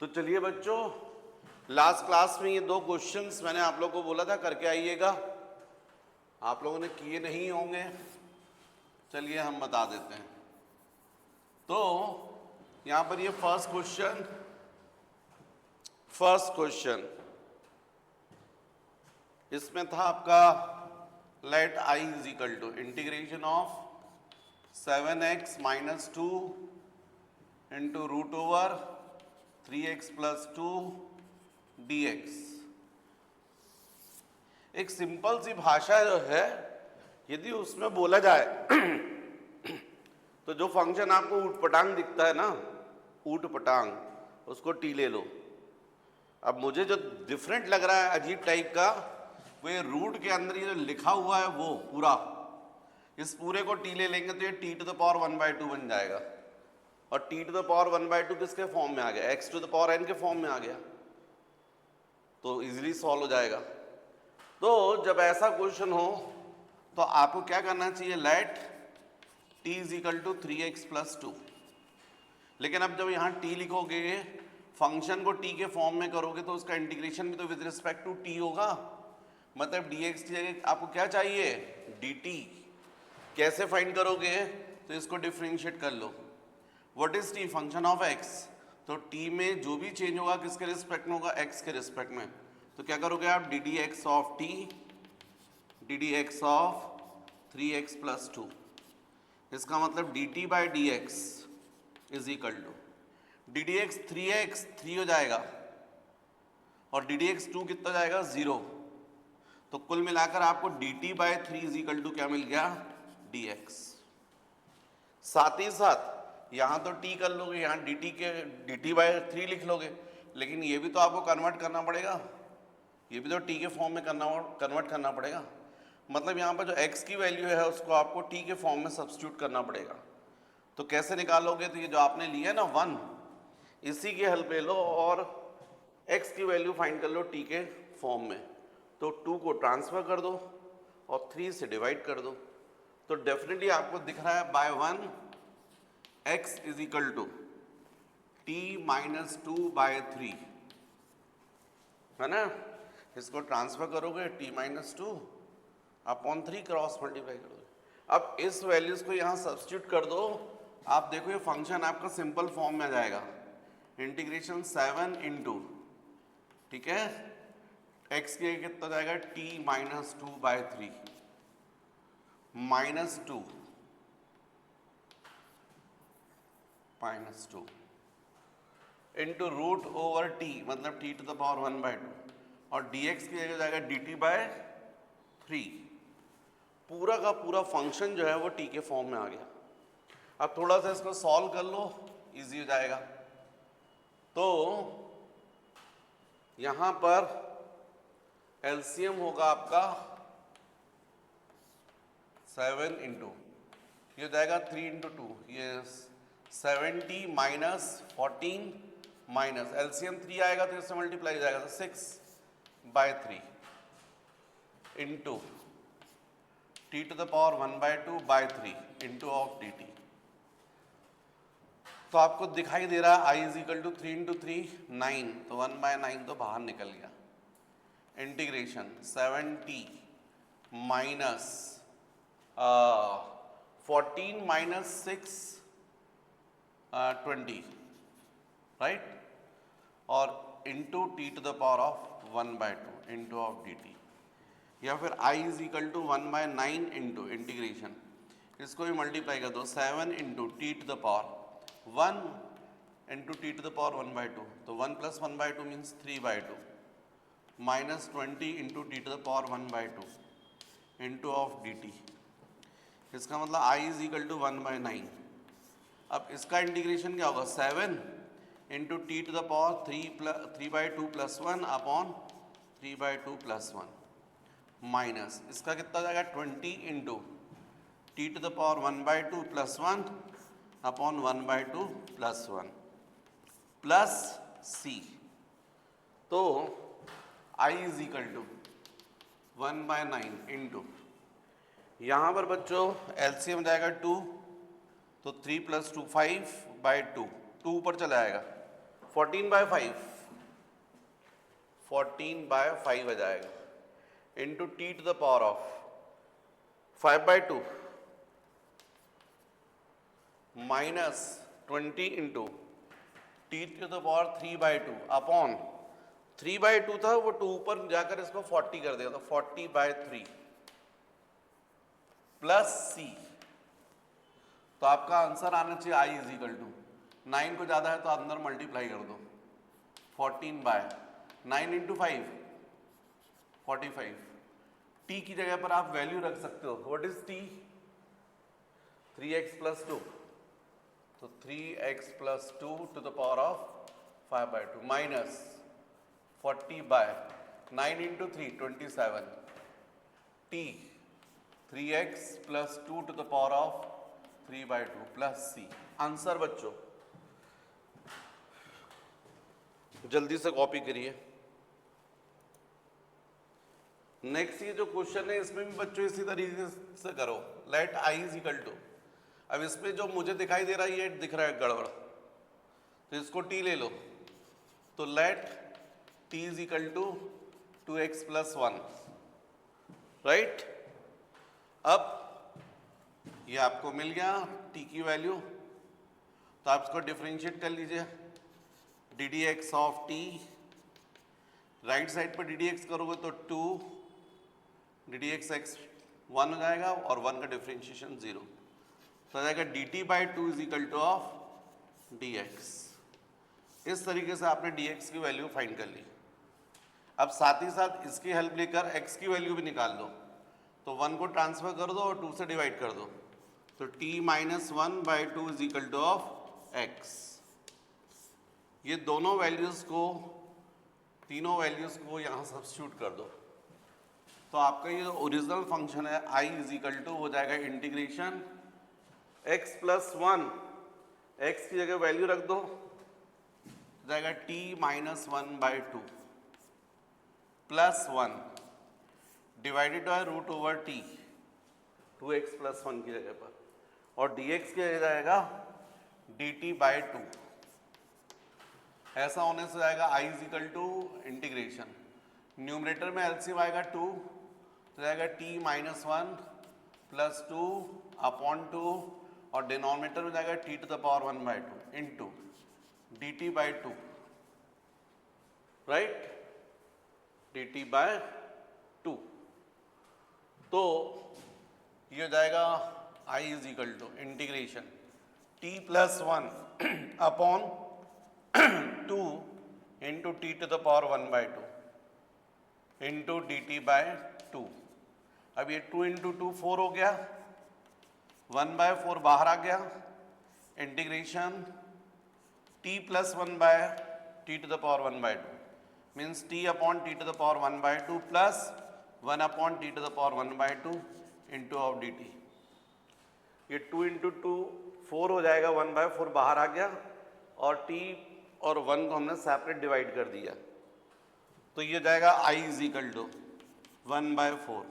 तो चलिए बच्चों, लास्ट क्लास में ये दो क्वेश्चंस मैंने आप लोगों को बोला था करके आइएगा। आप लोगों ने किए नहीं होंगे, चलिए हम बता देते हैं। तो यहां पर ये फर्स्ट क्वेश्चन इसमें था आपका let i is equal to integration of 7x minus 2 into root over 3x plus 2 dx। एक सिंपल सी भाषा जो है, यदि उसमें बोला जाए तो जो फंक्शन आपको ऊटपटांग दिखता है ना, ऊटपटांग, उसको टी ले लो। अब मुझे जो डिफरेंट लग रहा है अजीब टाइप का, वो ये रूट के अंदर ये जो लिखा हुआ है वो पूरा, इस पूरे को टी ले लेंगे तो ये टी टू द पावर 1/2 बन जाएगा। और टी टू द पावर 1/2 किसके फॉर्म में आ गया? X to the power n के फॉर्म में आ गया, तो इजीली सॉल्व हो जाएगा। तो जब ऐसा क्वेश्चन हो तो आपको क्या करना चाहिए? Let t is equal to 3x plus 2। लेकिन अब जब यहाँ t लिखोगे, फंक्शन को t के फॉर्म में करोगे तो उसका इंटीग्रेशन भी तो विद रिस्पेक्ट टू t होगा। मतलब dx की जगह आपको क्या चाहिए? dt। कैसे फाइंड करोगे? तो इसको डिफरेंशिएट कर लो। What is t? Function of x। तो t में जो भी चेंज होगा किसके रिस्पेक्ट में होगा? x के रिस्पेक्ट में। तो क्या करोगे आप? D d x of t, d d x of 3x plus 2। इसका मतलब d t by d x is equal to d d x 3x 3 हो जाएगा, और डी डी एक्स 2 कितना जाएगा? 0। तो कुल मिलाकर आपको d t by 3 is equal to क्या मिल गया? D x. साथ ही साथ यहाँ तो t कर लोगे, यहाँ डी टी के डी टी बाई 3 लिख लोगे, लेकिन ये भी तो आपको कन्वर्ट करना पड़ेगा, ये भी तो t के फॉर्म में कन्वर्ट करना पड़ेगा। मतलब यहाँ पर जो x की वैल्यू है उसको आपको t के फॉर्म में सब्स्टिट्यूट करना पड़ेगा। तो कैसे निकालोगे? तो ये जो आपने लिया है ना 1, इसी की हेल्प ले लो और x की वैल्यू फाइंड कर लो t के फॉर्म में। तो 2 को ट्रांसफर कर दो और 3 से डिवाइड कर दो, तो डेफिनेटली आपको दिख रहा है by 1 x is equal to t minus 2 by 3, है ना। इसको ट्रांसफर करोगे t minus 2 upon 3 cross multiply कर दो। अब इस वैल्यूज को यहाँ सब्स्टिट्यूट कर दो, आप देखो ये फंक्शन आपका सिंपल फॉर्म में आ जाएगा। इंटीग्रेशन 7 इंटू, ठीक है, x के कितना जाएगा? t minus 2 by 3 minus 2 into root over t, मतलब t टू द पावर 1/2, और dx की जगह जाएगा dt बाय 3। पूरा का पूरा फंक्शन जो है वो t के फॉर्म में आ गया। अब थोड़ा सा इसको सॉल्व कर लो, इजी हो जाएगा। तो यहां पर एलसीएम होगा आपका 7 इंटू, ये हो जाएगा 3 इंटू 2, ये 70 माइनस 14 माइनस एलसीएम 3 आएगा तो इससे मल्टीप्लाई हो जाएगा, तो 6/3 into t to the power 1/2 by 3 into of d t. तो आपको दिखाई दे रहा है i is equal to 3 into 3 9, तो 1/9 तो बाहर निकल गया। इंटीग्रेशन 70 माइनस 14 माइनस 6 20, राइट, और into t to the power of 1/2 into of d t, या फिर i is equal to 1/9 into integration, इसको भी मल्टीप्लाई कर दो 7 into t to the power 1 into t to the power 1/2, तो 1 plus 1/2 means 3/2 minus 20 into t to the power 1/2 into of d t. इसका मतलब i is equal to 1/9। अब इसका integration क्या होगा? 7 into t to the power 3/2 plus 1 upon 3/2 plus 1 minus इसका कितना जाएगा? 20 into t to the power 1/2 plus 1 upon 1/2 plus 1 plus c। तो i is equal to 1/9 into, यहाँ पर बच्चों एलसीएम जाएगा 2, तो 3 प्लस 2 5/2, 2 ऊपर चला आएगा, 14/5, 14/5 आ जाएगा, into t to the power of 5/2 minus 20 into t to the power 3/2 upon 3/2 था, वो 2 ऊपर जाकर इसको 40 कर देगा, तो 40/3 प्लस सी। तो आपका आंसर आना चाहिए आई इज इक्वल टू 9 को ज़्यादा है तो अंदर मल्टीप्लाई कर दो, 14/9 इंटू 5 45। टी की जगह पर आप वैल्यू रख सकते हो। What is T? 3x + 2, तो 3x + 2 to the power of 5/2 minus 40/9 into 3 27, t 3x + 2 to the power of 3/2 plus c. Answer बच्चों जल्दी से कॉपी करिए। नेक्स्ट ये जो क्वेश्चन है इसमें भी बच्चों इसी तरीके से करो। Let i is equal to, अब इसमें जो मुझे दिखाई दे रहा है ये दिख रहा है गड़बड़, तो इसको टी ले लो, तो let t is equal to 2x + 1, right. अब ये आपको मिल गया टी की वैल्यू, तो आप इसको डिफरेंशिएट कर लीजिए। D d x of T, right side पर डी डी एक्स करोगे तो 2 डी डी एक्स एक्स 1 हो जाएगा और 1 का डिफरेंशिएशन 0, तो आ जाएगा d t by 2 is equal to of d x. इस तरीके से आपने डी एक्स की वैल्यू फाइंड कर ली। अब साथ ही साथ इसकी हेल्प लेकर एक्स की वैल्यू भी निकाल लो, तो 1 को ट्रांसफर कर दो और 2 से डिवाइड कर दो, तो t - 1/2 is equal to of x। ये दोनों वैल्यूज को, तीनों वैल्यूज को यहाँ सब्स्टिट्यूट कर दो, तो आपका ये जो ओरिजिनल फंक्शन है i इज इक्वल टू हो जाएगा इंटीग्रेशन x + 1, x की जगह वैल्यू रख दो, हो जाएगा t - 1/2 plus 1 divided by √/t, 2x + 1 की जगह पर, और dx किया जाएगा dt/2। ऐसा होने से जाएगा i is equal to integration, numerator में एलसीएम आएगा 2, तो जाएगा t - 1 + 2 अपॉन 2, और डिनोमिनेटर में जाएगा t to the power 1/2 into dt/2, right, dt/2। तो ये हो जाएगा i is equal to integration t + 1 upon 2 into t to the power 1/2 into dt/2। अब ये 2 इंटू 2 4 हो गया, 1/4 बाहर आ गया, integration t + 1/t to the power 1/2 means t upon t to the power 1/2 plus 1 upon t to the power 1/2 into of dt। ये 2 into 2 4 हो जाएगा, 1/4 बाहर आ गया, और t और 1 को हमने सेपरेट डिवाइड कर दिया, तो ये जाएगा i इज इक्वल टू 1/4।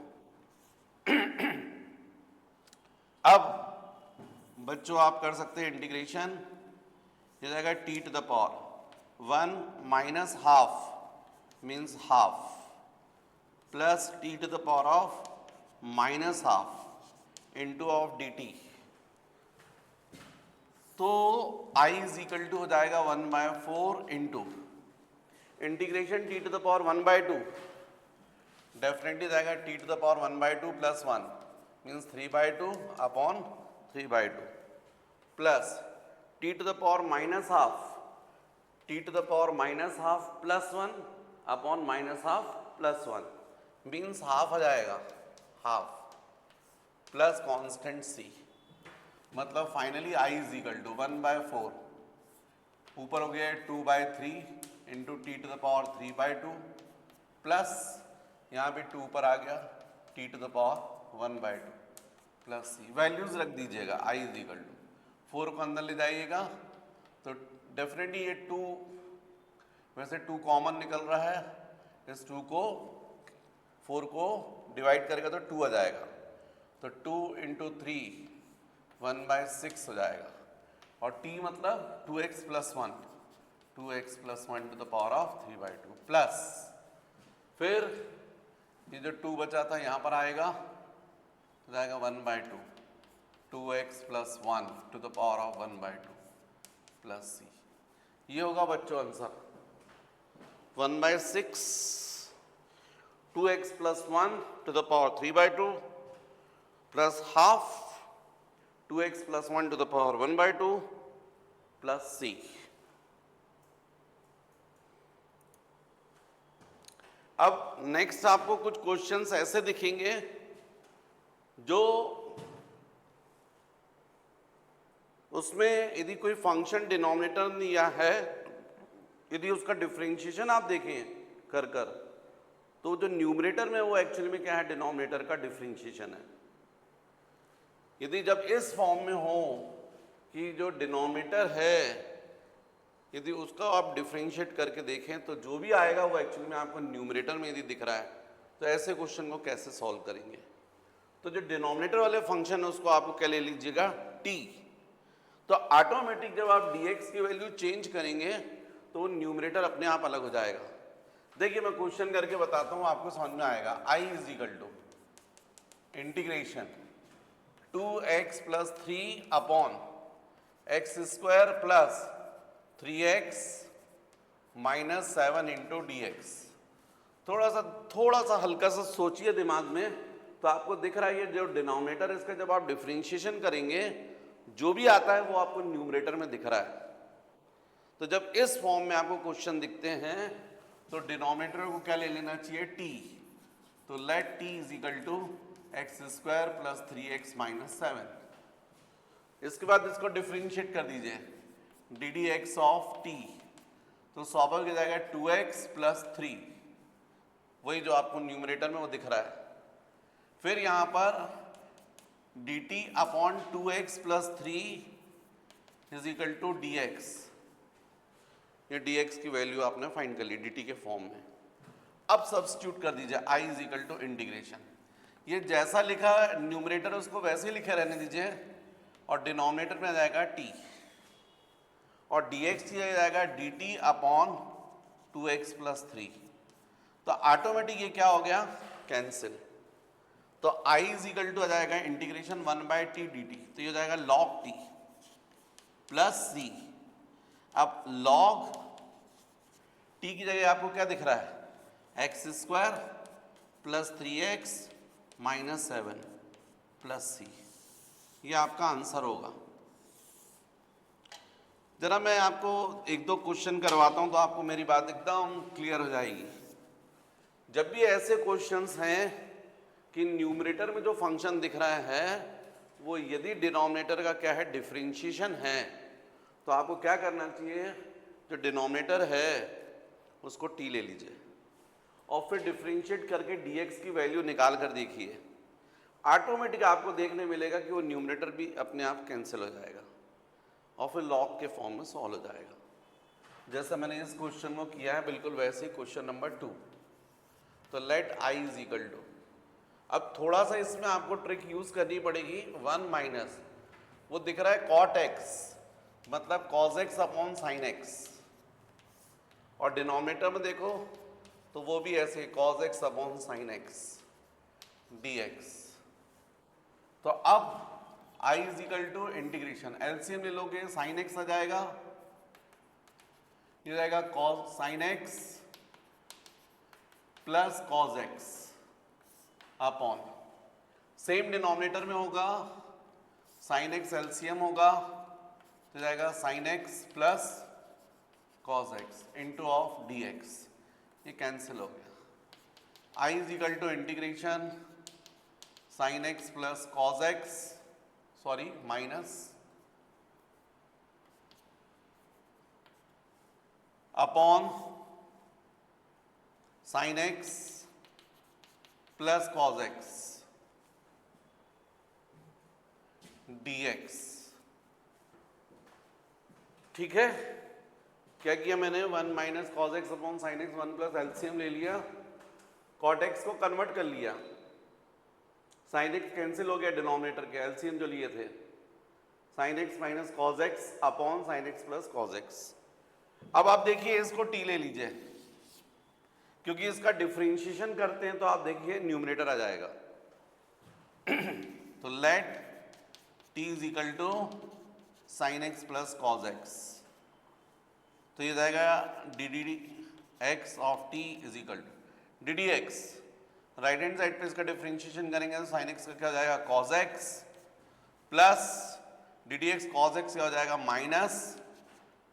अब बच्चों आप कर सकते हैं इंटीग्रेशन, ये जाएगा t to the power 1 minus half means half plus t to the power of -half into of dt। तो i इज इक्वल टू हो जाएगा 1/4 into integration t to the power 1/2, definitely जाएगा t to the power 1/2 plus 1 means 3/2 upon 3/2 plus t to the power -half, t to the power -half plus 1 upon -half plus 1 means half आ जाएगा, half plus constant c, मतलब finally i is equal to 1/4 ऊपर हो गया 2/3 into t to the power 3/2 plus यहाँ पे 2 ऊपर आ गया t to the power 1/2 plus c। Values रख दीजिएगा, i इज इक्वल टू 4 को अंदर ले जाइएगा, तो डेफिनेटली ये 2, वैसे 2 कॉमन निकल रहा है, इस 2 को 4 को डिवाइड करेगा तो 2 आ जाएगा, तो 2 इंटू 3 1/6 हो जाएगा, और t मतलब 2x + 1, 2x plus 1 to the power of 3/2 plus, फिर ये जो 2 बचा था यहाँ पर आएगा तो जाएगा 1/2, 2x plus 1 to the power of 1/2 plus c। ये होगा बच्चों answer 1/6, 2x plus 1 to the power 3/2 plus half 2x plus 1 to the power 1/2 plus c। अब नेक्स्ट आपको कुछ क्वेश्चंस ऐसे दिखेंगे जो उसमें यदि कोई फंक्शन डिनोमिनेटर दिया है, यदि उसका डिफरेंशिएशन आप देखें कर तो जो न्यूमरेटर में वो एक्चुअली में क्या है, डिनोमिनेटर का डिफरेंशिएशन है। यदि जब इस फॉर्म में हो कि जो डिनोमिनेटर है यदि उसका आप डिफरेंशिएट करके देखें तो जो भी आएगा वो एक्चुअली में आपको न्यूमरेटर में यदि दिख रहा है, तो ऐसे क्वेश्चन को कैसे सॉल्व करेंगे। तो जो डिनोमिनेटर वाले फंक्शन है उसको आपको क्या ले लीजिएगा, t। तो ऑटोमेटिक जब आप dx की वैल्यू चेंज करेंगे तो वो न्यूमरेटर अपने आप अलग हो जाएगा। देखिए मैं क्वेश्चन करके बताता हूँ, आपको समझ में आएगा। i is equal to integration 2x plus 3 upon x square plus 3x minus 7 into d x. थोड़ा सा हल्का सा सोचिए दिमाग में, तो आपको दिख रहा है ये जो डिनोमिनेटर है इसका जब आप डिफरेंशिएशन करेंगे जो भी आता है वो आपको न्यूमरेटर में दिख रहा है। तो जब इस फॉर्म में आपको क्वेश्चन दिखते हैं तो डिनोमिनेटर को क्या ले लेना चाहिए, t। तो let t is equal to x square plus 3x minus 7। इसके बाद इसको डिफरेंशिएट कर दीजिए d d x of t, तो स्वाभाविक हो जाएगा 2x प्लस 3, वही जो आपको न्यूमरेटर में वो दिख रहा है। फिर यहाँ पर d t upon 2x plus 3 is equal to d x. ये डी एक्स की वैल्यू आपने फाइंड कर ली डी टी के फॉर्म में। अब सब्स्टिट्यूट कर दीजिए i is equal to integration, ये जैसा लिखा न्यूमरेटर उसको वैसे ही लिखे रहने दीजिए, और डिनोमिनेटर में आ जाएगा t, और dx आ जाएगा dt अपॉन 2x प्लस 3। तो ऑटोमेटिक ये क्या हो गया, कैंसिल। तो i इज इक्वल टू आ जाएगा इंटीग्रेशन 1/t dt, तो ये हो जाएगा log t प्लस c। अब log t की जगह आपको क्या दिख रहा है, x square plus 3x minus 7 plus c। ये आपका आंसर होगा। जरा मैं आपको एक दो क्वेश्चन करवाता हूं तो आपको मेरी बात एकदम क्लियर हो जाएगी। जब भी ऐसे क्वेश्चंस हैं कि न्यूमरेटर में जो फंक्शन दिख रहा है वो यदि डिनोमिनेटर का क्या है, डिफरेंशिएशन है, तो आपको क्या करना चाहिए, जो डिनोमिनेटर है उसको t ले लीजिए और फिर डिफरेंशिएट करके dx की वैल्यू निकाल कर देखिए। ऑटोमेटिक आपको देखने मिलेगा कि वो न्यूमरेटर भी अपने आप कैंसिल हो जाएगा और फिर लॉग के फॉर्म में सॉल्व हो जाएगा। जैसा मैंने इस क्वेश्चन को किया है बिल्कुल वैसे ही क्वेश्चन नंबर 2। तो let i is equal to, अब थोड़ा सा इसमें आपको ट्रिक यूज करनी पड़ेगी। 1 माइनस वो दिख रहा है cot x मतलब cos x upon sin x, और डिनोमिनेटर में देखो तो वो भी ऐसे cos x upon sin x dx। तो अब i is equal to integration, LCM ले लोगे sin x आ जाएगा, ये जाएगा cos sin x plus cos x upon, same denominator में होगा sin x एलसीएम होगा तो जाएगा sin x plus cos x into of dx, ये कैंसिल हो गया। i is equal to integration sin x plus cos x, sorry minus upon sin x plus cos x dx। ठीक है, क्या किया मैंने, 1 minus cos x upon sine x, 1 plus LCM ले लिया, कॉट एक्स को कन्वर्ट कर लिया, साइन एक्स कैंसिल हो गया डिनोमिनेटर के, एलसीएम जो लिए थे, sign x minus cos x upon sine x plus cos x. अब आप देखिए इसको टी ले लीजिए, क्योंकि इसका डिफरेंशिएशन करते हैं तो आप देखिए न्यूमरेटर आ जाएगा। तो let t is equal to sine x plus cos x, तो ये जाएगा d d d x of t is equal to d d x, right hand side पे इसका डिफरेंशिएशन करेंगे तो साइन एक्स का क्या हो जाएगा cos x, plus d d x cos x क्या हो जाएगा माइनस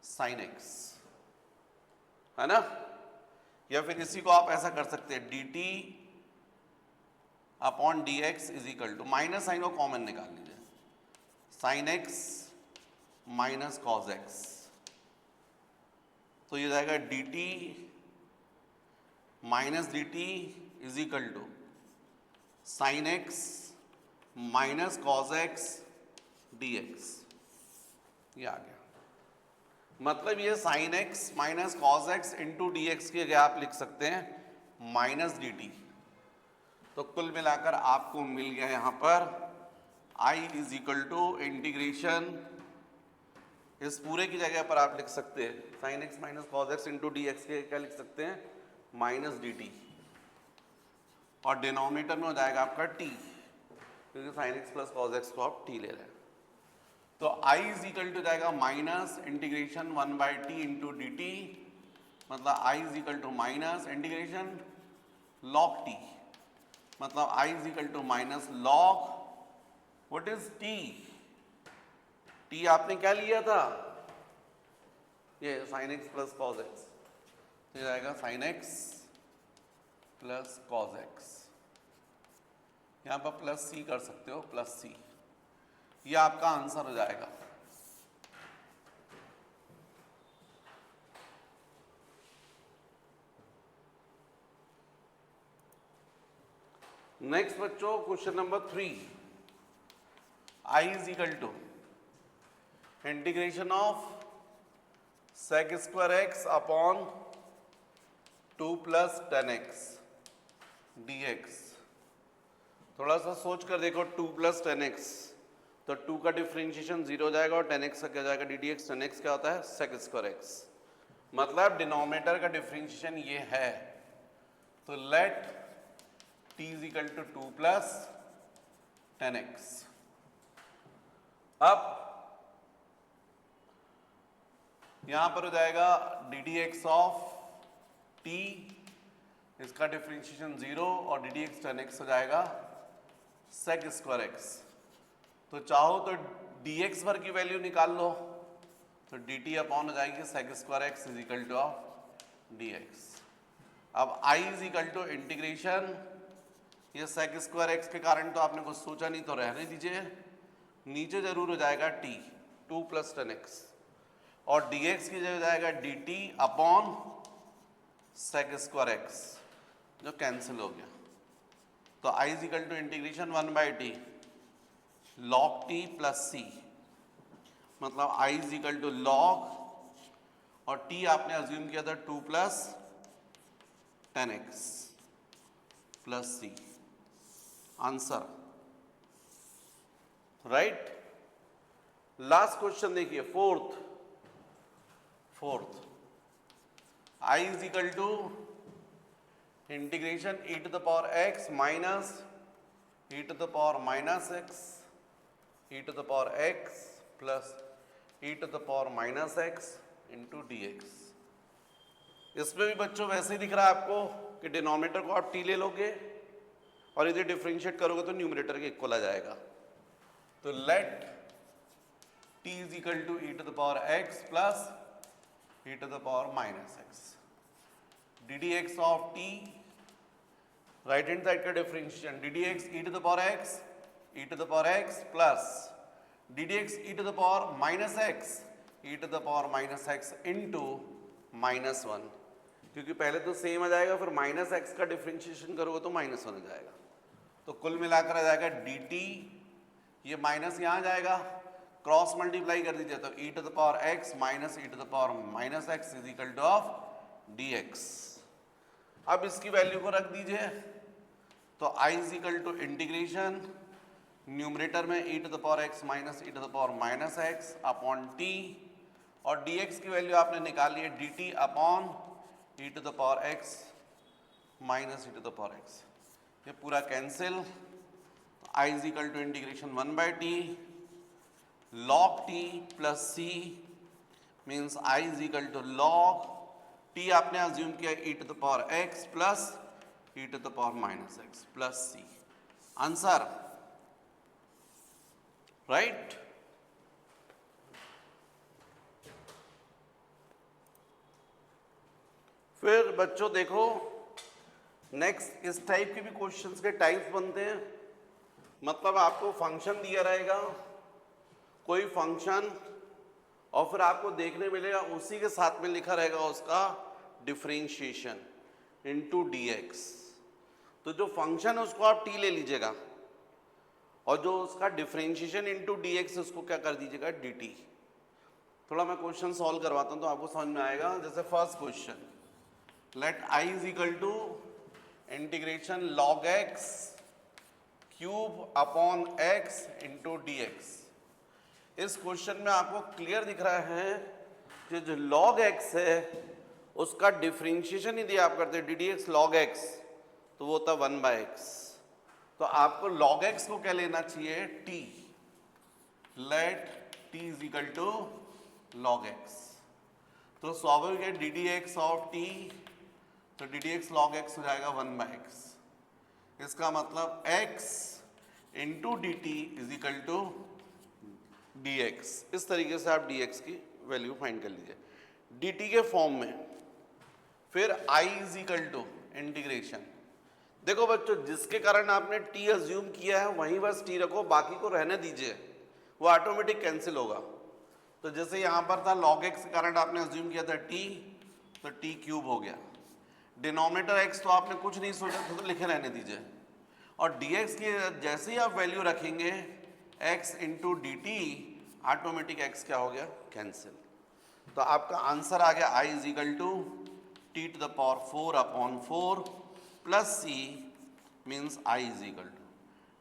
साइन एक्स, है ना। या फिर इसी को आप ऐसा कर सकते हैं d t upon d x is equal to, minus sine को कॉमन निकाल लीजिए, sine x minus cos x, तो ये जाएगा d t minus d t is equal to sine x minus cos x d x, ये आ गया। मतलब ये sine x minus cos x into d x की जगह आप लिख सकते हैं माइनस डी टी। तो कुल मिलाकर आपको मिल गया यहाँ पर I is equal to integration, इस पूरे की जगह पर आप लिख सकते हैं sine x minus cos x into d x के क्या लिख सकते हैं माइनस डी टी, और डिनोमिनेटर में हो जाएगा आपका t, क्योंकि sine x plus cos x को आप t ले रहे हैं। तो I इज इक्वल टू जाएगा minus integration 1 by t into d t, मतलब I is equal to minus integration log t, मतलब I is equal to minus log what is t, t आपने क्या लिया था ये sine x plus cos x, ये जाएगा sine x plus cos x, यहाँ पर प्लस सी कर सकते हो प्लस सी, ये आपका आंसर हो जाएगा। नेक्स्ट बच्चों question number 3, I is equal to integration of sec square x upon 2 plus 10x dx। थोड़ा सा सोच कर देखो, 2 प्लस 10x, तो 2 का डिफरेंशिएशन 0 हो जाएगा और 10x का क्या जाएगा डी डी एक्स, 10x क्या होता है sec स्क्वायर एक्स, मतलब डिनोमिनेटर का डिफरेंशिएशन ये है। तो let t is equal to 2 plus 10x। अब यहां पर हो जाएगा d d x of t, इसका डिफरेंशिएशन 0 और डी डी एक्स 10x हो जाएगा sec स्क्वायर एक्स। तो चाहो तो dx भर की वैल्यू निकाल लो, तो dt अपॉन हो जाएगी sec square x is equal to of dx। अब I is equal to integration, ये sec स्क्वायर एक्स के कारण तो आपने कुछ सोचा नहीं तो रहने दीजिए, नीचे जरूर हो जाएगा t 2 प्लस 10x, और dx की जगह जाएगा dt upon sec square x, जो कैंसिल हो गया। तो I is equal to integration 1 by t log t plus c, मतलब I is equal to log, और t आपने अज्यूम किया था 2 plus 10x plus c, answer right. Last question देखिए, fourth I is equal to integration e to the power x minus e to the power minus x e to the power x plus e to the power minus x into d x. इसमें भी बच्चों वैसे ही दिख रहा है आपको कि denominator को आप t ले लोगे और इधर डिफरेंशिएट करोगे तो न्यूमरेटर के इक्वल आ जाएगा। तो let t is equal to e to the power x plus e to the power minus x, d d x of t, right hand side का differentiation d d x e to the power x e to the power x plus d d x e to the power minus x e to the power minus x into minus 1, क्योंकि पहले तो same आ जाएगा, फिर minus x का differentiation करोगे तो minus 1 आ जाएगा। तो कुल मिलाकर आ जाएगा dt, ये माइनस यहाँ जाएगा, क्रॉस मल्टीप्लाई कर दीजिए तो e to the power x minus e to the power minus x is equal to of dx। अब इसकी वैल्यू को रख दीजिए, तो I is equal to integration numerator में e to the power x minus e to the power minus x upon t और dx की value आपने निकाली है dt upon e to the power x minus e to the power x, ये पूरा cancel. I is equal to integration 1/t log t plus c means I is equal to log t आपने assume किया e to the power x plus e to the power minus x plus c। Answer right. फिर बच्चों देखो next, इस type के भी questions के types बनते हैं। मतलब आपको फंक्शन दिया रहेगा, कोई फंक्शन, और फिर आपको देखने मिलेगा उसी के साथ में लिखा रहेगा उसका डिफरेंशिएशन इनटू dx। तो जो फंक्शन है उसको आप t ले लीजिएगा और जो उसका डिफरेंशिएशन इनटू dx उसको क्या कर दीजिएगा dt। थोड़ा मैं क्वेश्चन सॉल्व करवाता हूँ तो आपको समझ में आएगा। जैसे first question, let I is equal to integration log x cube upon x into dx। इस क्वेश्चन में आपको क्लियर दिख रहा है कि जो log x है उसका डिफरेंशिएशन यदि आप करते हैं ddx log x तो वो होता 1/x। तो आपको log x को क्या लेना चाहिए t, let t is equal to log x। तो स्वाभाविक है ddx ऑफ t, तो ddx log x हो जाएगा 1/x। इसका मतलब x into d t is equal to dx। इस तरीके से आप dx की वैल्यू फाइंड कर लीजिए dt के फॉर्म में। फिर I is equal to integration, देखो बच्चों जिसके कारण आपने t अज्यूम किया है वहीं बस t रखो, बाकी को रहने दीजिए, वो ऑटोमेटिक कैंसिल होगा। तो जैसे यहाँ पर था log x के कारण आपने अज्यूम किया था t, तो t क्यूब हो गया। डिनोमिनेटर x तो आपने कुछ नहीं सोचा था तो लिखे रहने दीजिए, और dx की जैसे ही आप वैल्यू रखेंगे x into d T, automatic x क्या हो गया कैंसिल। तो आपका आंसर आ गया I is equal to t to the power 4 upon 4 plus c means I is equal to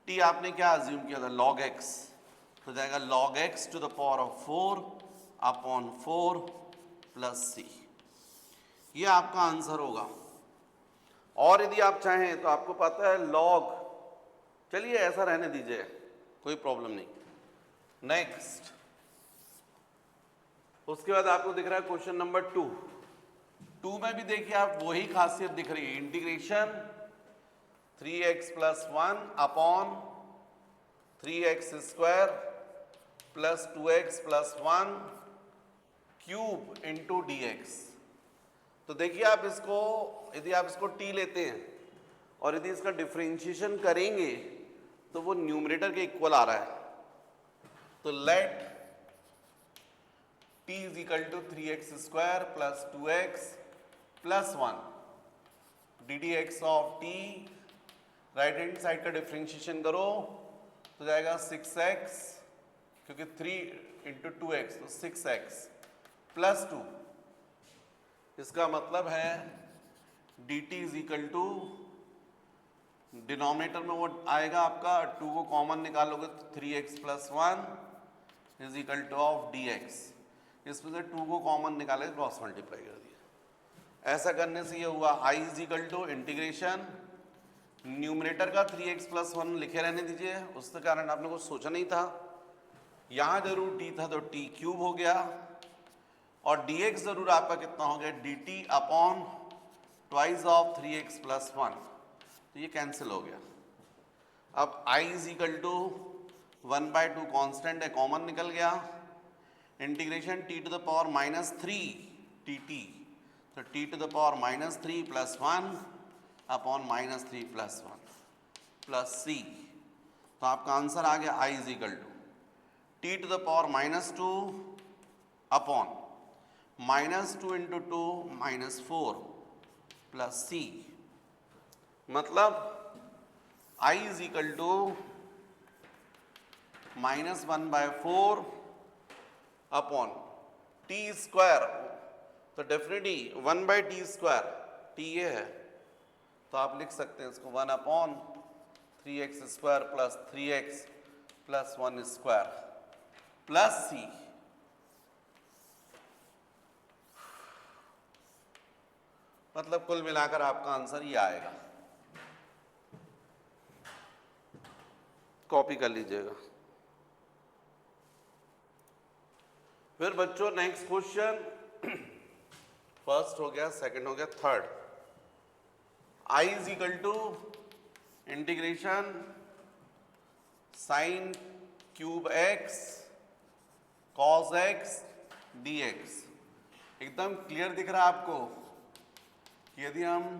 t आपने क्या अज्यूम किया था log x, तो जाएगा log x to the power of 4 upon 4 plus c. ये आपका आंसर होगा। और यदि आप चाहें तो आपको पता है log, चलिए ऐसा रहने दीजिए कोई प्रॉब्लम नहीं। नेक्स्ट, उसके बाद आपको दिख रहा है क्वेश्चन नंबर 2 में भी देखिए आप वही खासियत दिख रही है, integration 3x plus 1 upon 3x square plus 2x plus 1 cube into dx। तो देखिए आप इसको, यदि आप इसको t लेते हैं और यदि इसका डिफरेंशिएशन करेंगे तो वो न्यूमरेटर के इक्वल आ रहा है। तो let t is equal to 3x square plus 2x plus 1 ddx of t, right hand side का डिफरेंशिएशन करो तो जाएगा 6x, क्योंकि 3 इंटू 2x तो 6x प्लस 2। इसका मतलब है dt is equal to, denominator में वो आएगा आपका 2 को कॉमन निकालोगे तो 3x plus 1 is equal to of dx। इसमें से 2 को कॉमन निकाले क्रॉस मल्टीप्लाई कर दिया। ऐसा करने से ये हुआ I is equal to integration, numerator का 3x प्लस 1 लिखे रहने दीजिए, उसके कारण आपने कुछ सोचा नहीं था। यहाँ जरूर t था तो t क्यूब हो गया, और dx जरूर आपका कितना हो गया dt upon twice of 3x plus 1, तो ये कैंसिल हो गया। अब I is equal to 1/2 constant है, कॉमन निकल गया, integration t to the power minus 3 dt, तो t to the power minus 3 plus 1 upon minus 3 plus 1 plus c। तो आपका आंसर आ गया I is equal to t to the power minus 2 upon minus 2 into 2 minus 4 plus c। मतलब I is equal to minus 1/4 upon t square, तो definitely 1/t square, t ये है तो आप लिख सकते हैं इसको 1 upon 3x square plus 3x plus 1 square plus c। मतलब कुल मिलाकर आपका आंसर ये आएगा। कॉपी कर लीजिएगा। फिर बच्चों नेक्स्ट क्वेश्चन, फर्स्ट हो गया, सेकंड हो गया, third. I is equal to integration sine cube x cos x dx। एकदम क्लियर दिख रहा है आपको कि यदि हम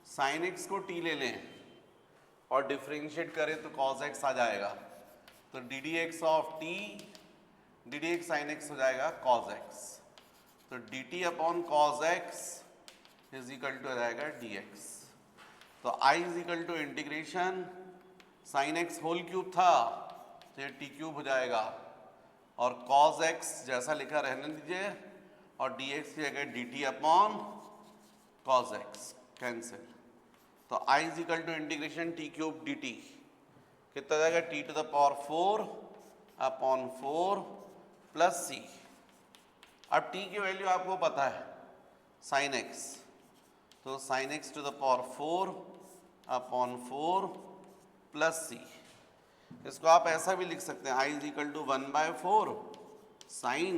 साइन एक्स को t ले लें और डिफ्रेंशिएट करें तो cos x आ जाएगा, तो d d x of t d d x sine x हो जाएगा cos x, तो d t upon cos x is equal to आ जाएगा dx। तो I is equal to integration sine x whole cube था तो ये टी क्यूब हो जाएगा, और cos x जैसा लिखा रहने दीजिए, और dx की जगह dt upon cos x cancel. तो I is equal to integration t cube d t कितना जाएगा, t to the power 4 upon 4 plus c। अब t की वैल्यू आपको पता है साइन x, तो sine x to the power 4 upon 4 plus c। इसको आप ऐसा भी लिख सकते हैं, I is equal to 1/4 sine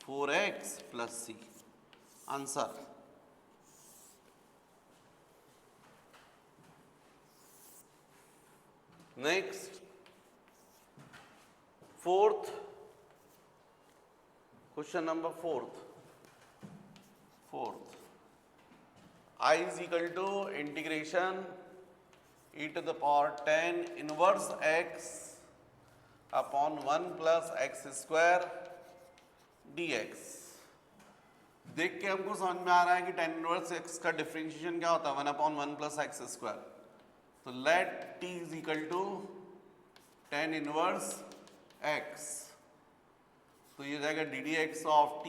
4x plus c। Answer next fourth question number fourth I is equal to integration e to the power 10 inverse x upon 1 plus x square dx। देख के हमको समझ में आ रहा है कि 10 इनवर्स x का differentiation क्या होता है, 1 अपॉन 1 प्लस एक्स स्क्वायर। तो let t is equal to 10 inverse x, तो ये जाएगा d d x of t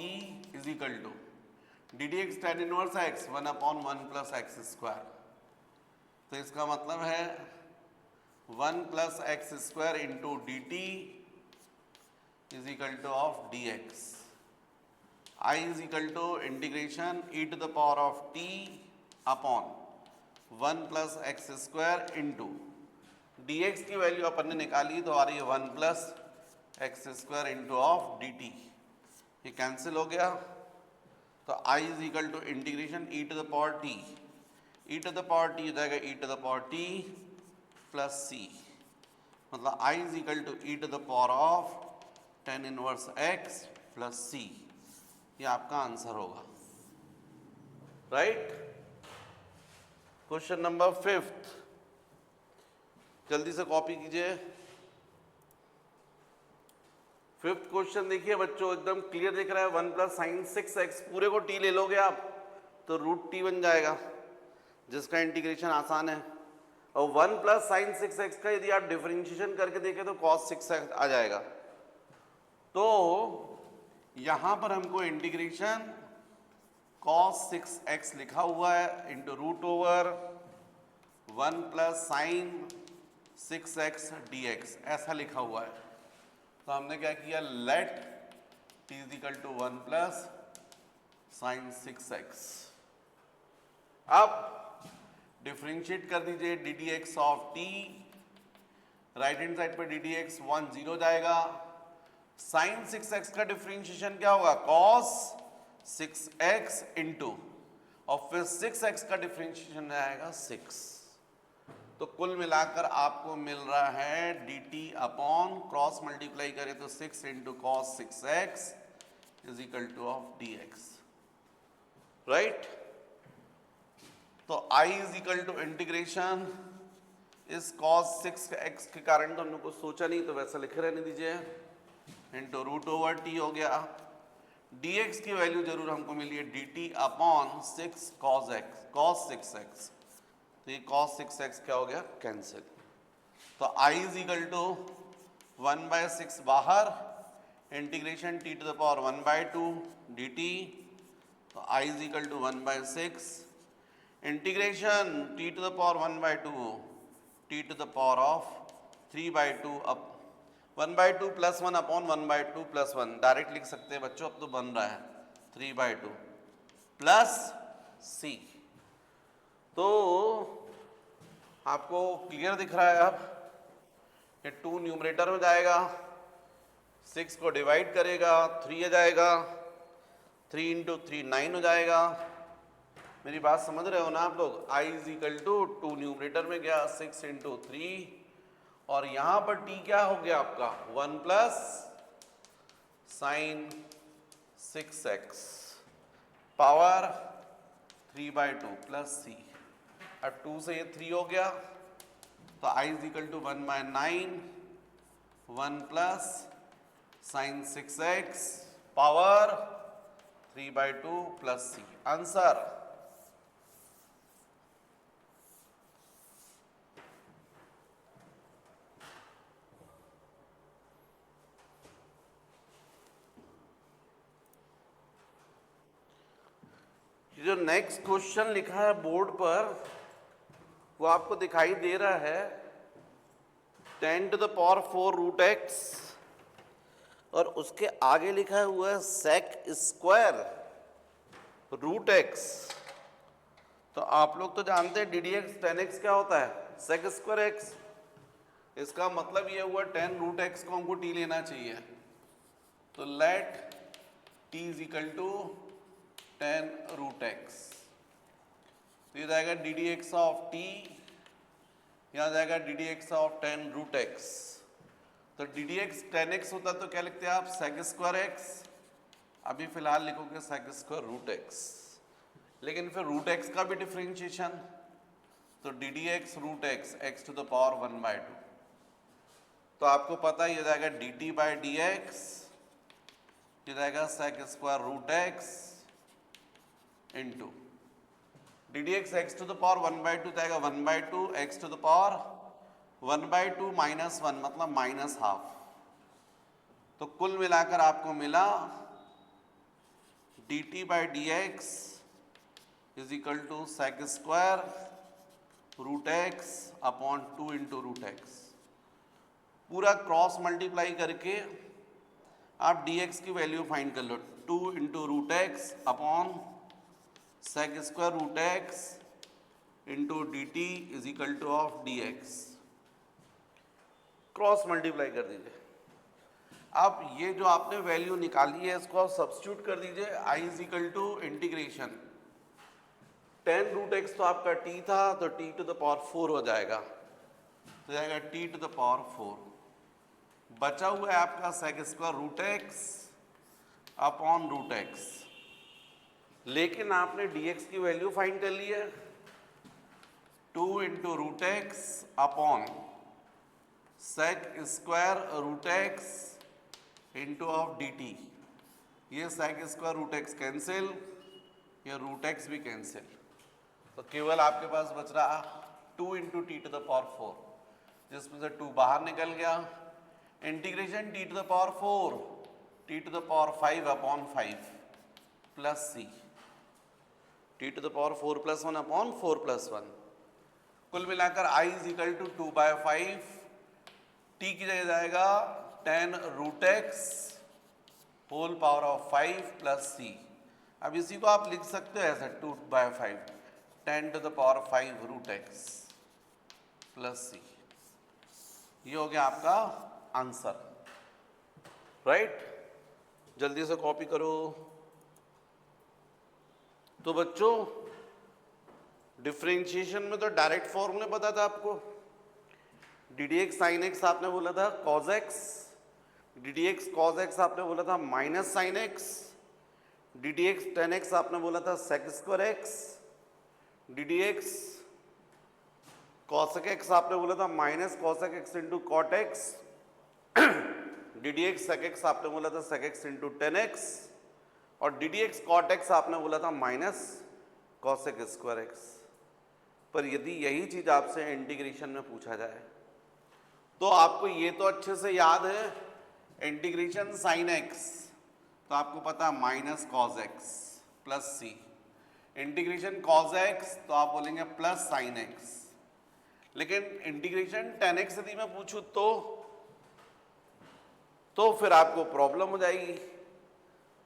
is equal to d d x 10 inverse x 1 upon 1 plus x square. तो इसका मतलब है 1 plus x square into d t is equal to of d x. I is equal to integration e to the power of t upon 1 plus x square into d x की value अपन ने निकाली तो आ रही है 1 plus x square into of d t, ये cancel हो गया। तो I is equal to integration e to the power t, e to the power t हो जाएगा e to the power t plus c, मतलब I is equal to e to the power of 10 inverse x plus c। ये आपका answer होगा, right. Question number fifth, जल्दी से copy कीजिए। Fifth question देखिए बच्चों, एकदम क्लियर दिख रहा है। 1 प्लस साइन 6x पूरे को t ले लोगे आप तो रूट t बन जाएगा, जिसका इंटीग्रेशन आसान है। और 1 प्लस साइन 6x का यदि आप डिफरेंशिएशन करके देखें तो cos 6x आ जाएगा। तो यहां पर हमको इंटीग्रेशन cos 6x लिखा हुआ है into root over 1 plus sine 6x dx ऐसा लिखा हुआ है। तो हमने क्या किया, let t is equal to 1 plus sine 6x। अब डिफ्रेंशिएट कर दीजिए d d x of t, right hand side पे डी डी एक्स 1 0 जाएगा। साइन 6x का डिफ्रेंशिएशन क्या होगा, cos 6x इंटू और फिर 6x का डिफरेंशिएशन आएगा 6। तो कुल मिलाकर आपको मिल रहा है dt अपॉन क्रॉस मल्टीप्लाई करें तो 6 into cos 6x is equal to of dx, right. तो I is equal to integration इस cos 6x के कारण तो हमने कुछ सोचा नहीं, तो वैसा लिखे रहने दीजिए, इंटू रूट ओवर t हो गया। dx की वैल्यू जरूर हमको मिली है dt अपॉन 6 cos 6x, तो ये cos 6x क्या हो गया, कैंसिल। तो I इज इक्वल टू 1/6 बाहर, integration t to the power 1/2 dt, तो I is equal to 1/6 integration t to the power 1/2 t to the power of 3/2 up 1/2 plus 1 upon 1/2 plus 1 direct लिख सकते हैं बच्चों, अब तो बन रहा है 3/2 प्लस सी। तो आपको क्लियर दिख रहा है अब, ये 2 न्यूमरेटर में जाएगा, 6 को डिवाइड करेगा, 3 आ जाएगा, 3 इंटू 3 9 हो जाएगा। मेरी बात समझ रहे हो ना आप लोग? i is equal to 2 numerator में गया, 6 इंटू 3, और यहां पर t क्या हो गया आपका 1 plus sine 6x power 3/2 plus c। अब 2 से ये 3 हो गया, तो i is equal to 1/9 1 plus sine 6x power 3/2 plus c। Answer जो नेक्स्ट क्वेश्चन लिखा है बोर्ड पर वो आपको दिखाई दे रहा है 10 to the power 4 root x, और उसके आगे लिखा हुआ है सेक स्क्वायर रूट एक्स। तो आप लोग तो जानते हैं डी डी एक्स 10x क्या होता है, सेक स्क्वायर एक्स। इसका मतलब ये हुआ 10 रूट एक्स को हमको टी लेना चाहिए, तो let t is equal to 10 root x. तो ये जाएगा d d x of t, यहाँ जाएगा d d x of 10 root x. तो डी डी एक्स 10x होता तो क्या लिखते हैं आप, सेक स्क्वायर एक्स। अभी फिलहाल लिखोगे सेक स्क्वायर रूट एक्स, लेकिन फिर रूट एक्स का भी डिफ्रेंशिएशन, तो d d x root x x to the power 1/2। तो आपको पता है ये जाएगा d t by d x, ये जाएगा sec square root x into d d x x to the power 1/2 जाएगा 1/2 x to the power 1/2 minus 1 मतलब माइनस हाफ। तो कुल मिलाकर आपको मिला d t by d x is equal to sec square root x upon 2 into root x. पूरा cross multiply करके आप डी एक्स की वैल्यू फाइंड कर लो, 2 into root x upon sec square root x into d t is equal to of d x. Cross multiply कर दीजिए। अब ये जो आपने वैल्यू निकाली है इसको आप सब्स्टिट्यूट कर दीजिए, i is equal to integration 10 root x तो आपका t था, तो t टू द पावर 4 हो जाएगा, तो जाएगा t टू द पावर 4। बचा हुआ है आपका sec square root x upon root x, लेकिन आपने dx की वैल्यू फाइंड कर ली है 2 into root x upon sec square root x into of d t. ये sec square root x cancel, ये रूट एक्स भी कैंसिल, तो केवल आपके पास बच रहा 2 into t to the power 4, जिसमें से 2 बाहर निकल गया। Integration t to the power 4 t to the power 5 upon 5 plus c, t to the power 4 plus 1 upon 4 plus 1। कुल मिलाकर i is equal to 2/5, t की जगह जाएगा 10 root x whole power of 5 plus c. अब इसी को आप लिख सकते हो ऐसे 2/5 10 to the power 5 root x plus c. ये हो गया आपका आंसर, राइट? जल्दी से कॉपी करो। तो बच्चों डिफरेंशिएशन में तो डायरेक्ट फॉर्मूले पता था आपको, d d x sine x आपने बोला था cos x, d d x cos x आपने बोला था minus sine x, d d x tan x आपने बोला था sec square x, d d x cosec x आपने बोला था minus cosec x into cot x, d d x sec x आपने बोला था sec x into tan x, और d d x cot x आपने बोला था माइनस कॉसेक स्क्वायर एक्स। पर यदि यही चीज आपसे इंटीग्रेशन में पूछा जाए तो आपको ये तो अच्छे से याद है, इंटीग्रेशन साइन एक्स तो आपको पता है माइनस कॉज एक्स प्लस सी, इंटीग्रेशन कॉज एक्स तो आप बोलेंगे प्लस साइन एक्स। लेकिन इंटीग्रेशन टेन एक्स यदि मैं पूछूं तो फिर आपको प्रॉब्लम हो जाएगी,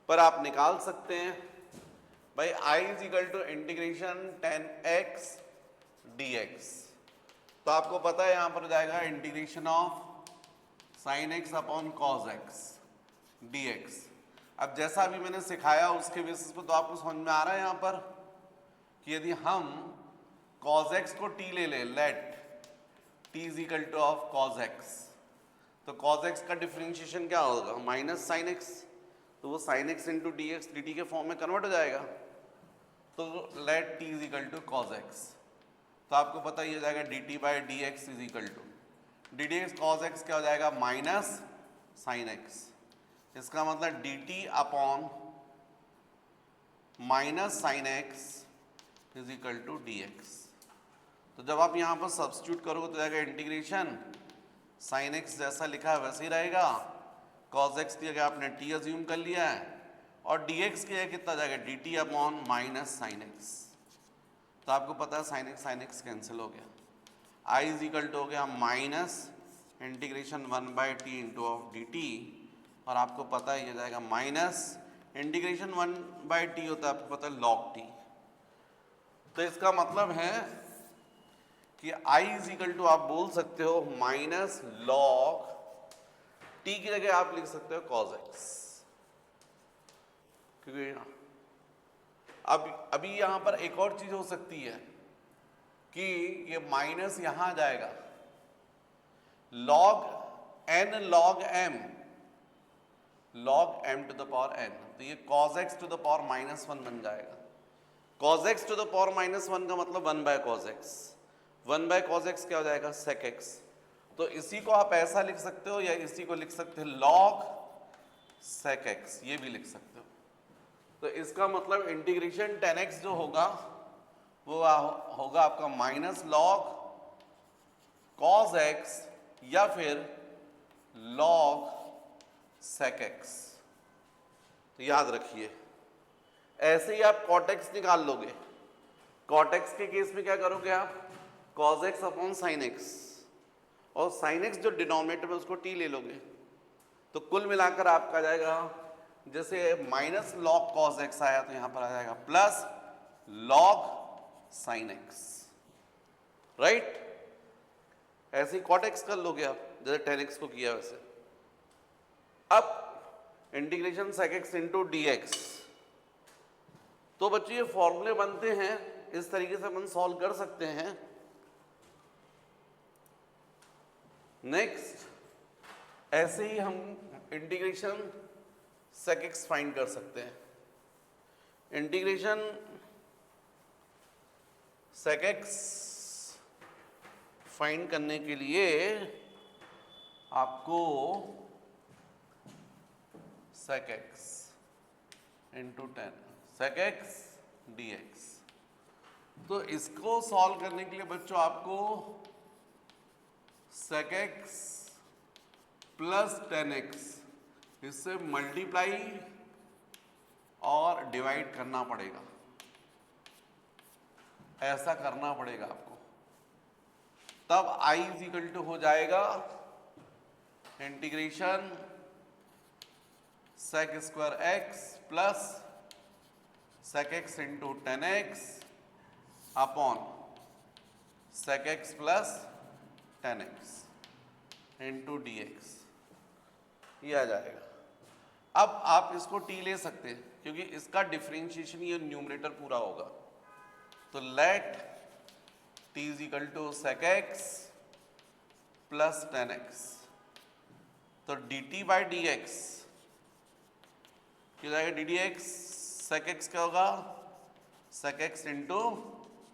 पर आप निकाल सकते हैं। भाई I is equal to integration 10x dx। तो आपको पता है यहां पर हो जाएगा integration of sine x upon cos x dx। अब जैसा अभी मैंने सिखाया उसके बेसिस पे तो आपको समझ में आ रहा है यहां पर कि यदि हम cos x को t ले लें, let t is equal to of cos x, तो cos x का डिफरेंशिएशन क्या होगा, माइनस साइन एक्स, तो वो sine x into d x d t के फॉर्म में कन्वर्ट हो जाएगा। तो let t is equal to cos x, तो आपको पता ही हो जाएगा dt by d x is equal to d d x cos x क्या हो जाएगा, माइनस साइन एक्स। इसका मतलब dt upon minus sine x is equal to d x. तो जब आप यहाँ पर सब्स्टिट्यूट करोगे तो जाएगा इंटीग्रेशन साइन एक्स जैसा लिखा है वैसे ही रहेगा, कॉस एक्स की जगह आपने t अज्यूम कर लिया है, और dx की जगह कितना जाएगा dt upon minus sine x. तो आपको पता है साइन एक्स कैंसिल हो गया, i इज इक्वल टू हो गया minus integration 1 by t into of d t, और आपको पता है ये जाएगा माइनस इंटीग्रेशन 1 बाई टी होता है आपको पता है लॉग टी। तो इसका मतलब है कि i इज इक्वल टू आप बोल सकते हो माइनस लॉग t की जगह आप लिख सकते हो cos x, क्योंकि अब अभी यहां पर एक और चीज हो सकती है कि ये माइनस यहां आ जाएगा log n log m to the power n, तो ये cos x to the power minus 1 बन जाएगा। cos x to the power minus 1 का मतलब 1 by cos x, 1 by cos x क्या हो जाएगा sec x। तो इसी को आप ऐसा लिख सकते हो या इसी को लिख सकते हो log sec x, ये भी लिख सकते हो। तो इसका मतलब इंटीग्रेशन 10x जो होगा वो होगा आपका माइनस log cos x या फिर log sec x। तो याद रखिए ऐसे ही आप cot x निकाल लोगे, cot x के केस में क्या करोगे आप cos x upon sin x, और sin x जो डिनोमिनेटर में उसको t ले लोगे, तो कुल मिलाकर आपका जाएगा जैसे माइनस log cos x आया तो यहां पर आ जाएगा plus log sin x, right. ऐसे ही cot x कर लोगे आप जैसे tan x को किया वैसे। अब integration sec x into d x, तो बच्चों ये फॉर्मूले बनते हैं इस तरीके से अपन सॉल्व कर सकते हैं। नेक्स्ट ऐसे ही हम इंटीग्रेशन sec x फाइंड कर सकते हैं। इंटीग्रेशन sec x फाइंड करने के लिए आपको sec x into 10 sec x dx, तो इसको सॉल्व करने के लिए बच्चों आपको sec x प्लस 10x इससे मल्टीप्लाई और डिवाइड करना पड़ेगा, ऐसा करना पड़ेगा आपको, तब i इज इक्वल टू हो जाएगा integration sec square x plus sec x into 10x upon sec x plus 10x into d x, ये आ जाएगा। अब आप इसको t ले सकते हैं क्योंकि इसका डिफरेंशिएशन ये न्यूमरेटर पूरा होगा, तो let t is equal to sec x plus 10x, तो dt बाई डी एक्स क्या जाएगा d d x, sec x क्या होगा sec x इंटू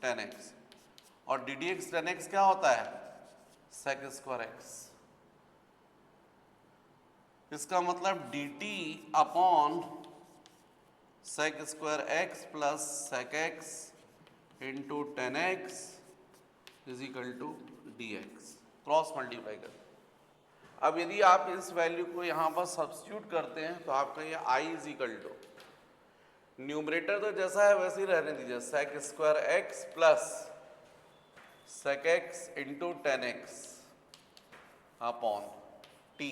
10x, और डी डी एक्स 10x क्या होता है sec स्क्वायर x। इसका मतलब dt upon sec square x plus sec x into 10x is equal to d x, cross multiply कर। अब यदि आप इस वैल्यू को यहाँ पर सब्स्टिट्यूट करते हैं तो आपका ये i is equal to numerator तो जैसा है वैसे ही रहने दीजिए, sec square x plus sec x into 10x upon t,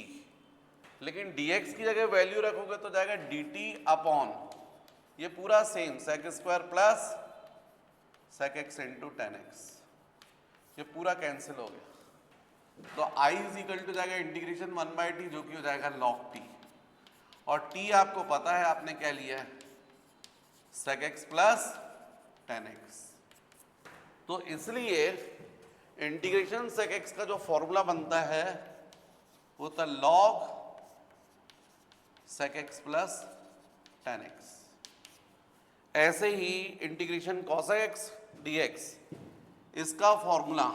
लेकिन dx की जगह वैल्यू रखोगे तो जाएगा dt अपॉन ये पूरा same sec square plus sec x into tan x, ये पूरा कैंसिल हो गया। तो i इज इक्वल टू जाएगा इंटीग्रेशन 1/t जो कि हो जाएगा log t, और t आपको पता है आपने क्या लिया है sec x plus tan x. तो इसलिए इंटीग्रेशन sec x का जो फॉर्मूला बनता है वो था log sec x plus tan x. ऐसे ही इंटीग्रेशन cos x dx, इसका फॉर्मूला,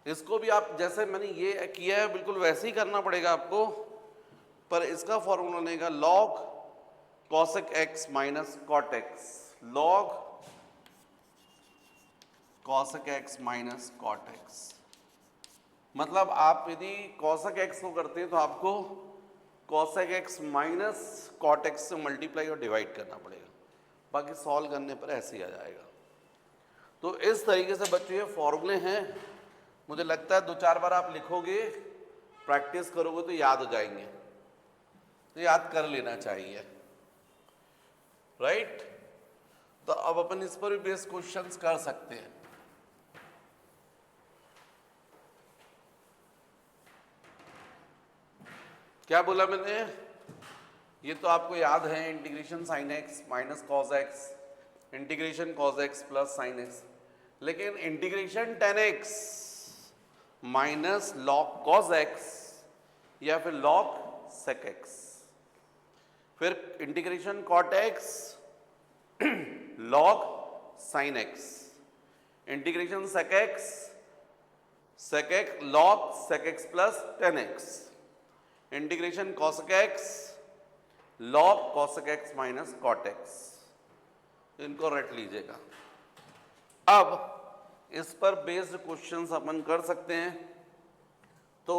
इसको भी आप जैसे मैंने ये किया है बिल्कुल वैसे ही करना पड़ेगा आपको, पर इसका फॉर्मूला बनेगा log cosec x minus cot x, log cosec x minus cot x। मतलब आप यदि cosec x को करते हैं तो आपको cosec x minus cot x से मल्टीप्लाई और डिवाइड करना पड़ेगा, बाकी सॉल्व करने पर ऐसे ही आ जाएगा। तो इस तरीके से बच्चों ये फॉर्मूले हैं, मुझे लगता है 2-4 बार आप लिखोगे, प्रैक्टिस करोगे तो याद हो जाएंगे, तो याद कर लेना चाहिए, राइट। तो अब अपन इस पर भी बेस क्वेश्चंस कर सकते हैं। क्या बोला मैंने, ये तो आपको याद है integration sine x minus cos x, integration cos x plus sine x, लेकिन integration tan x minus log cos x या फिर लॉग सेक एक्स, फिर integration cot x log sine x, integration sec x log sec x plus tan x, integration cosec x log cosec x minus cot x. इनको रट लीजिएगा। अब इस पर based questions अपन कर सकते हैं। तो